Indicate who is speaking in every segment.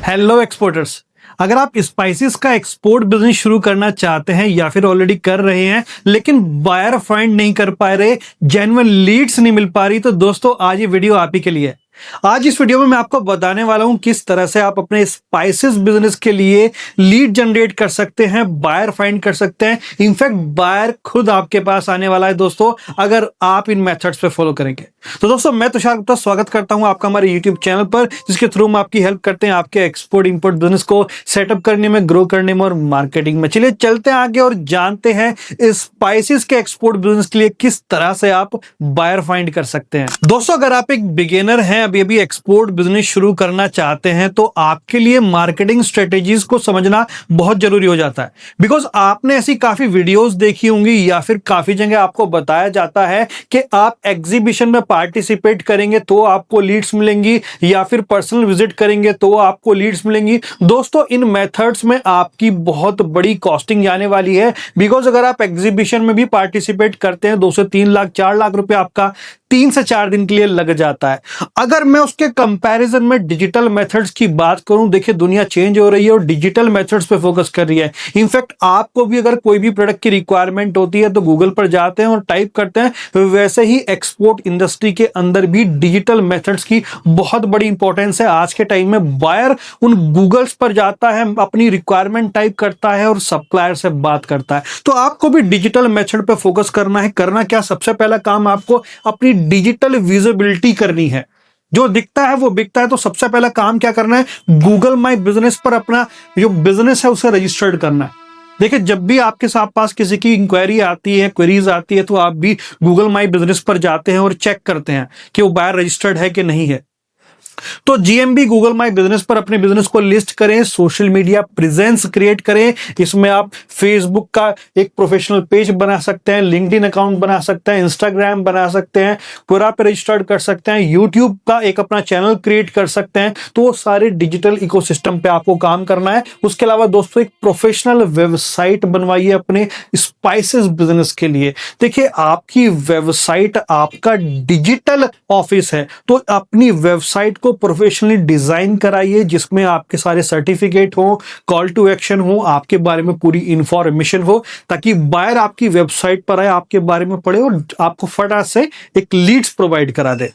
Speaker 1: Hello exporters. अगर आप spices का एक्सपोर्ट बिजनेस शुरू करना चाहते हैं या फिर ऑलरेडी कर रहे हैं लेकिन बायर फाइंड नहीं कर पा रहे, जेन्युइन लीड्स नहीं मिल पा रही, तो दोस्तों आज ये वीडियो आप ही के लिए है। आज इस वीडियो में मैं आपको बताने वाला हूं किस तरह से आप अपने स्पाइसेस बिजनेस के लिए लीड जनरेट कर सकते हैं, बायर फाइंड कर सकते हैं। इनफैक्ट बायर खुद आपके पास आने वाला है दोस्तों, अगर आप इन मेथड्स पे फॉलो करेंगे। तो दोस्तों मैं तुषार गुप्ता स्वागत करता हूं आपका हमारे यूट्यूब चैनल पर, जिसके थ्रू हम आपकी हेल्प करते हैं आपके एक्सपोर्ट इंपोर्ट बिजनेस को सेटअप करने में, ग्रो करने में और मार्केटिंग में। चलिए चलते हैं आगे और जानते हैं स्पाइसेस के एक्सपोर्ट बिजनेस के लिए किस तरह से आप बायर फाइंड कर सकते हैं। दोस्तों अगर आप एक बिगिनर हैं, अभी एक्सपोर्ट बिजनेस शुरू करना चाहते हैं, तो आपके लिए मार्केटिंग स्ट्रेटेजीज को समझना बहुत जरूरी हो जाता है। बिकॉज आपने ऐसी काफी वीडियोस देखी होंगी या फिर काफी जगह आपको बताया जाता है कि आप एग्जीबिशन में पार्टिसिपेट करेंगे तो आपको लीड्स मिलेंगी, या फिर पर्सनल विजिट करेंगे तो आपको लीड्स मिलेंगी। दोस्तों इन मेथड्स में आपकी बहुत बड़ी कॉस्टिंग जाने वाली है। बिकॉज अगर आप एग्जीबिशन में भी पार्टिसिपेट करते हैं, 2 से 3 लाख 4 लाख रुपए आपका 3 से 4 दिन के लिए लग जाता है। अगर मैं उसके कंपैरिजन में डिजिटल मेथड्स की बात करूं, देखिए दुनिया चेंज हो रही है और डिजिटल मेथड्स पे फोकस कर रही है। इनफैक्ट आपको भी अगर कोई भी प्रोडक्ट की रिक्वायरमेंट होती है तो गूगल पर जाते हैं और टाइप करते हैं। वैसे ही एक्सपोर्ट इंडस्ट्री के अंदर भी डिजिटल मेथड्स की बहुत बड़ी इंपॉर्टेंस है। आज के टाइम में बायर उन गूगल्स पर जाता है, अपनी रिक्वायरमेंट टाइप करता है और सप्लायर से बात करता है। तो आपको भी डिजिटल मेथड पे फोकस करना है। करना क्या, सबसे पहला काम आपको अपनी डिजिटल विजिबिलिटी करनी है। जो दिखता है वो बिकता है, तो सबसे पहला काम क्या करना है, गूगल माई बिजनेस पर अपना जो बिजनेस है उसे रजिस्टर्ड करना है। देखिए जब भी आपके साथ पास किसी की इंक्वायरी आती है, क्वेरीज आती है, तो आप भी गूगल माई बिजनेस पर जाते हैं और चेक करते हैं कि वो बायर रजिस्टर्ड है कि नहीं है। तो जीएमबी गूगल माई बिजनेस पर अपने बिजनेस को लिस्ट करें, सोशल मीडिया प्रेजेंस क्रिएट करें। इसमें आप फेसबुक का एक प्रोफेशनल पेज बना सकते हैं, लिंक्डइन अकाउंट बना सकते हैं, इंस्टाग्राम बना सकते हैं, पूरा पे रजिस्टर्ड कर सकते हैं, यूट्यूब का एक अपना चैनल क्रिएट कर सकते हैं। तो सारे डिजिटल इकोसिस्टम पे आपको काम करना है। उसके अलावा दोस्तों एक प्रोफेशनल वेबसाइट बनवाइए अपने स्पाइसेस बिजनेस के लिए। देखिए आपकी वेबसाइट आपका डिजिटल ऑफिस है, तो अपनी वेबसाइट को प्रोफेशनली डिजाइन कराइए, जिसमें आपके सारे सर्टिफिकेट हो, कॉल टू एक्शन हो, आपके बारे में पूरी इंफॉर्मेशन हो, ताकि बायर आपकी वेबसाइट पर आए, आपके बारे में पढ़े और आपको फटाफट से एक लीड्स प्रोवाइड करा दे।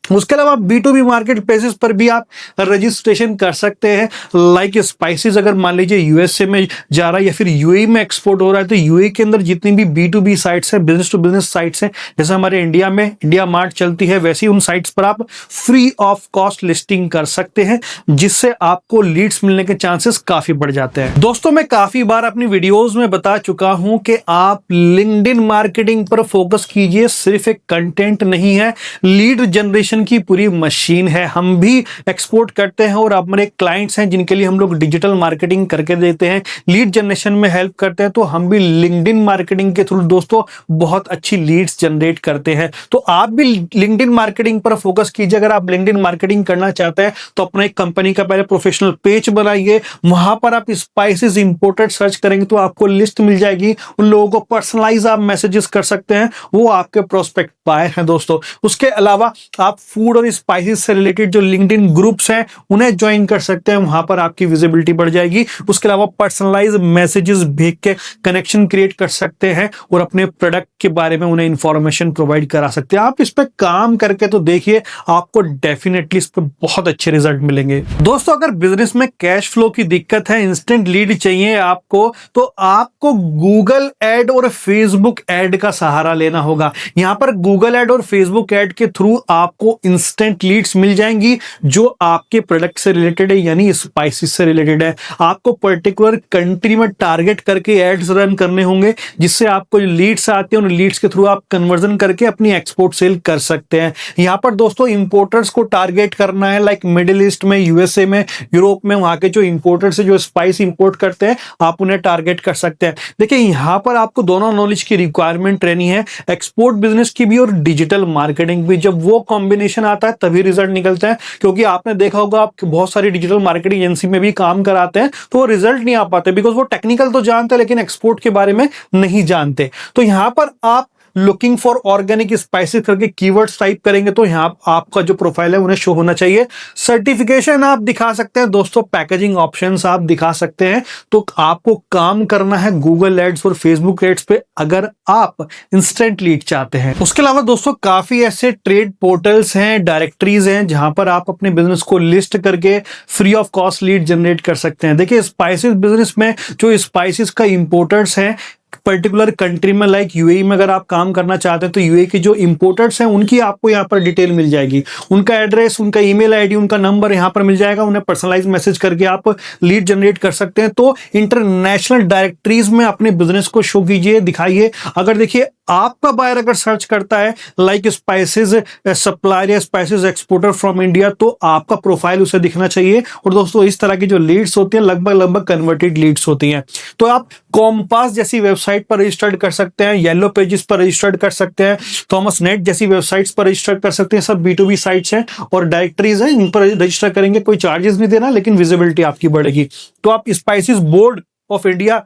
Speaker 1: उसके अलावा B2B मार्केट प्लेसेस पर भी आप रजिस्ट्रेशन कर सकते हैं। लाइक स्पाइसेस अगर मान लीजिए यूएसए में जा रहा है या फिर यूएई में एक्सपोर्ट हो रहा है, तो यूएई के अंदर जितनी भी B2B साइट्स हैं, बिजनेस टू बिजनेस साइट्स हैं, जैसे हमारे इंडिया में इंडिया मार्ट चलती है, वैसी उन साइट्स पर आप फ्री ऑफ कॉस्ट लिस्टिंग कर सकते हैं, जिससे आपको लीड्स मिलने के चांसेस काफी बढ़ जाते हैं। दोस्तों मैं काफी बार अपनी वीडियोज में बता चुका हूं कि आप लिंक्डइन मार्केटिंग पर फोकस कीजिए। सिर्फ एक कंटेंट नहीं है, लीड जनरेशन की पूरी मशीन है। हम भी एक्सपोर्ट करते हैं और हमारे क्लाइंट्स हैं जिनके लिए हम लोग डिजिटल मार्केटिंग करके देते हैं, लीड जनरेशन में हेल्प करते हैं। तो हम भी लिंक्डइन मार्केटिंग के थ्रू दोस्तों बहुत अच्छी लीड्स जनरेट करते हैं। तो आप भी लिंक्डइन मार्केटिंग पर फोकस कीजिए। अगर आप लिंक्डइन मार्केटिंग करना चाहते हैं तो अपना एक कंपनी का पहले प्रोफेशनल पेज बनाइए, वहां पर आप स्पाइसेस इंपोर्टेड सर्च करेंगे तो आपको लिस्ट मिल जाएगी। उन लोगों को पर्सनलाइज आप मैसेजेस कर सकते हैं, वो आपके प्रोस्पेक्ट बायर हैं दोस्तों। उसके अलावा आप फूड और स्पाइसेस से रिलेटेड जो लिंक्डइन ग्रुप्स हैं उन्हें ज्वाइन कर सकते हैं, वहां पर आपकी विजिबिलिटी बढ़ जाएगी। उसके अलावा पर्सनलाइज मैसेजेस भेज के कनेक्शन क्रिएट कर सकते हैं और अपने प्रोडक्ट के बारे में उन्हें इंफॉर्मेशन प्रोवाइड करा सकते हैं। आप इस पर काम करके तो देखिए, आपको डेफिनेटली इस पर बहुत अच्छे रिजल्ट मिलेंगे। दोस्तों अगर बिजनेस में कैश फ्लो की दिक्कत है, इंस्टेंट लीड चाहिए आपको, तो आपको गूगल एड और फेसबुक एड का सहारा लेना होगा। यहां पर गूगल एड और फेसबुक एड के थ्रू आपको इंस्टेंट लीड्स मिल जाएंगी जो आपके प्रोडक्ट से रिलेटेड है, यानी स्पाइसेस से रिलेटेड है। आपको पर्टिकुलर कंट्री में टारगेट करके एड्स रन करने होंगे, जिससे आपको जो लीड्स आते हैं उन लीड्स के थ्रू आप कन्वर्जन करके अपनी एक्सपोर्ट सेल कर सकते हैं। यहां पर दोस्तों इंपोर्टर्स को टारगेट करना है, लाइक मिडिल ईस्ट में, यूएसए में, यूरोप में, वहां के जो इंपोर्टर्स है जो स्पाइस इंपोर्ट करते हैं, आप उन्हें टारगेट कर सकते हैं। देखिए यहां पर आपको दोनों नॉलेज की रिक्वायरमेंट रहनी है, एक्सपोर्ट बिजनेस की भी और डिजिटल मार्केटिंग भी। जब वो कॉम्बिनेशन आता है तभी रिजल्ट निकलते हैं, क्योंकि आपने देखा होगा आप बहुत सारी डिजिटल मार्केटिंग एजेंसी में भी काम कराते हैं तो वो रिजल्ट नहीं आ पाते, बिकॉज वो टेक्निकल तो जानते हैं लेकिन एक्सपोर्ट के बारे में नहीं जानते। तो यहां पर आप लुकिंग फॉर ऑर्गेनिक स्पाइसेस करके कीवर्ड्स टाइप करेंगे तो यहाँ आपका जो प्रोफाइल है उन्हें शो होना चाहिए। सर्टिफिकेशन आप दिखा सकते हैं दोस्तों, पैकेजिंग ऑप्शंस आप दिखा सकते हैं। तो आपको काम करना है गूगल एड्स और फेसबुक एड्स पे अगर आप इंस्टेंट लीड चाहते हैं। उसके अलावा दोस्तों काफी ऐसे ट्रेड पोर्टल्स हैं, डायरेक्टरीज हैं जहां पर आप अपने बिजनेस को लिस्ट करके free of cost lead generate कर सकते हैं। देखिए स्पाइसेस बिजनेस में जो स्पाइसेस का इंपोर्टर्स हैं पर्टिकुलर कंट्री में लाइक यूएई में अगर आप काम करना चाहते हैं तो यूएई के जो इंपोर्टर्स हैं उनकी आपको यहाँ पर डिटेल मिल जाएगी, उनका एड्रेस, उनका ईमेल आईडी, उनका नंबर यहाँ पर मिल जाएगा। उन्हें पर्सनलाइज मैसेज करके आप लीड जनरेट कर सकते हैं। तो इंटरनेशनल डायरेक्टरीज में अपने बिजनेस को शो कीजिए, दिखाइए। अगर देखिए आपका बायर अगर सर्च करता है लाइक स्पाइसेस सप्लायर या स्पाइसेस एक्सपोर्टर फ्रॉम इंडिया तो आपका प्रोफाइल उसे दिखना चाहिए। और दोस्तों इस तरह की जो लीड्स होती हैं लगभग कन्वर्टेड लीड्स होती हैं। तो आप कॉम्पास जैसी वेबसाइट पर रजिस्टर्ड कर सकते हैं, येलो पेजेस पर रजिस्टर्ड कर सकते हैं, थॉमस नेट जैसी वेबसाइट्स पर रजिस्टर कर सकते हैं। सब B2B साइट्स हैं और डायरेक्टरीज हैं, इन पर रजिस्टर करेंगे, कोई चार्जेस नहीं देना, लेकिन विजिबिलिटी आपकी बढ़ेगी। तो आप स्पाइसेस बोर्ड ऑफ इंडिया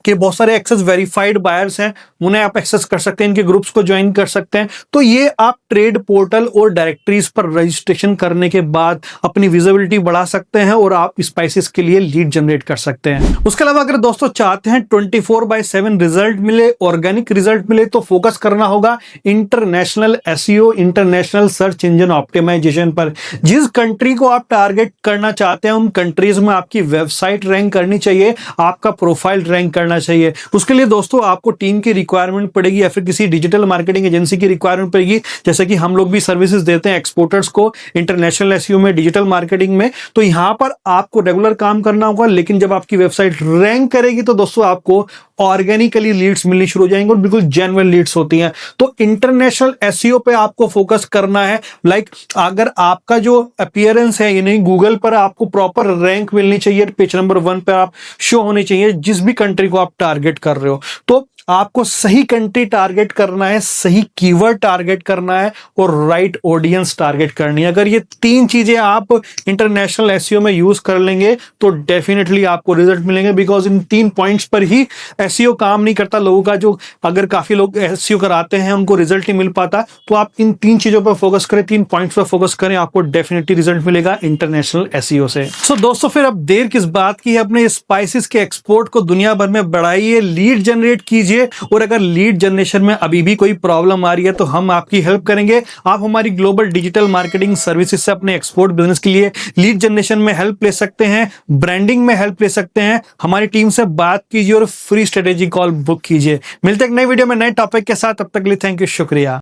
Speaker 1: के बहुत सारे एक्सेस वेरीफाइड बायर्स हैं, उन्हें आप एक्सेस कर सकते हैं, इनके ग्रुप्स को ज्वाइन कर सकते हैं। तो ये आप ट्रेड पोर्टल और डायरेक्टरीज पर रजिस्ट्रेशन करने के बाद अपनी विजिबिलिटी बढ़ा सकते हैं और आप स्पाइसेस के लिए लीड जनरेट कर सकते हैं। उसके अलावा अगर दोस्तों चाहते हैं 24/7 रिजल्ट मिले, ऑर्गेनिक रिजल्ट मिले, तो फोकस करना होगा international SEO, international search engine optimization पर। जिस कंट्री को आप टारगेट करना चाहते हैं उन कंट्रीज में आपकी वेबसाइट रैंक करनी चाहिए, आपका प्रोफाइल रैंक करना चाहिए। उसके लिए दोस्तों आपको टीम की रिक्वायरमेंट पड़ेगी या फिर किसी डिजिटल मार्केटिंग एजेंसी की रिक्वायरमेंट पड़ेगी। जैसे कि हम लोग भी सर्विसेज देते हैं एक्सपोर्टर्स को इंटरनेशनल एसईओ में, डिजिटल मार्केटिंग में। तो यहां पर आपको रेगुलर काम करना होगा, लेकिन जब आपकी वेबसाइट रैंक करेगी तो दोस्तों आपको ऑर्गेनिकली लीड्स मिलनी शुरू हो जाएंगे और बिल्कुल जेन्युइन लीड्स होती हैं। तो इंटरनेशनल एसईओ पे आपको फोकस करना है। लाइक अगर आपका जो अपीयरेंस है यानी गूगल पर आपको प्रॉपर रैंक मिलनी चाहिए, पेज नंबर 1 पे आप शो होने चाहिए जिस भी कंट्री को आप टारगेट कर रहे हो। तो आपको सही कंट्री टारगेट करना है, सही कीवर्ड टारगेट करना है और राइट ऑडियंस टारगेट करनी है। अगर ये 3 चीजें आप इंटरनेशनल एसईओ में यूज कर लेंगे तो डेफिनेटली आपको रिजल्ट मिलेंगे। बिकॉज इन 3 पॉइंट्स पर ही एसईओ काम नहीं करता लोगों का। जो अगर काफी लोग एसईओ कराते हैं उनको रिजल्ट नहीं मिल पाता, तो आप इन 3 चीजों पर फोकस करें, 3 पॉइंट्स पर फोकस करें, आपको डेफिनेटली रिजल्ट मिलेगा इंटरनेशनल एसईओ से। सो दोस्तों फिर अब देर किस बात की है, अपने स्पाइसेस के एक्सपोर्ट को दुनिया भर में बढ़ाइए, लीड जनरेट कीजिए। और अगर लीड जनरेशन में अभी भी कोई प्रॉब्लम आ रही है तो हम आपकी हेल्प करेंगे। आप हमारी ग्लोबल डिजिटल मार्केटिंग सर्विसेज से अपने एक्सपोर्ट बिजनेस के लिए लीड जनरेशन में हेल्प ले सकते हैं, ब्रांडिंग में हेल्प ले सकते हैं। हमारी टीम से बात कीजिए और फ्री स्ट्रेटेजी कॉल बुक कीजिए। मिलते हैं एक नई वीडियो में नए टॉपिक के साथ, तब तक के लिए थैंक यू, शुक्रिया।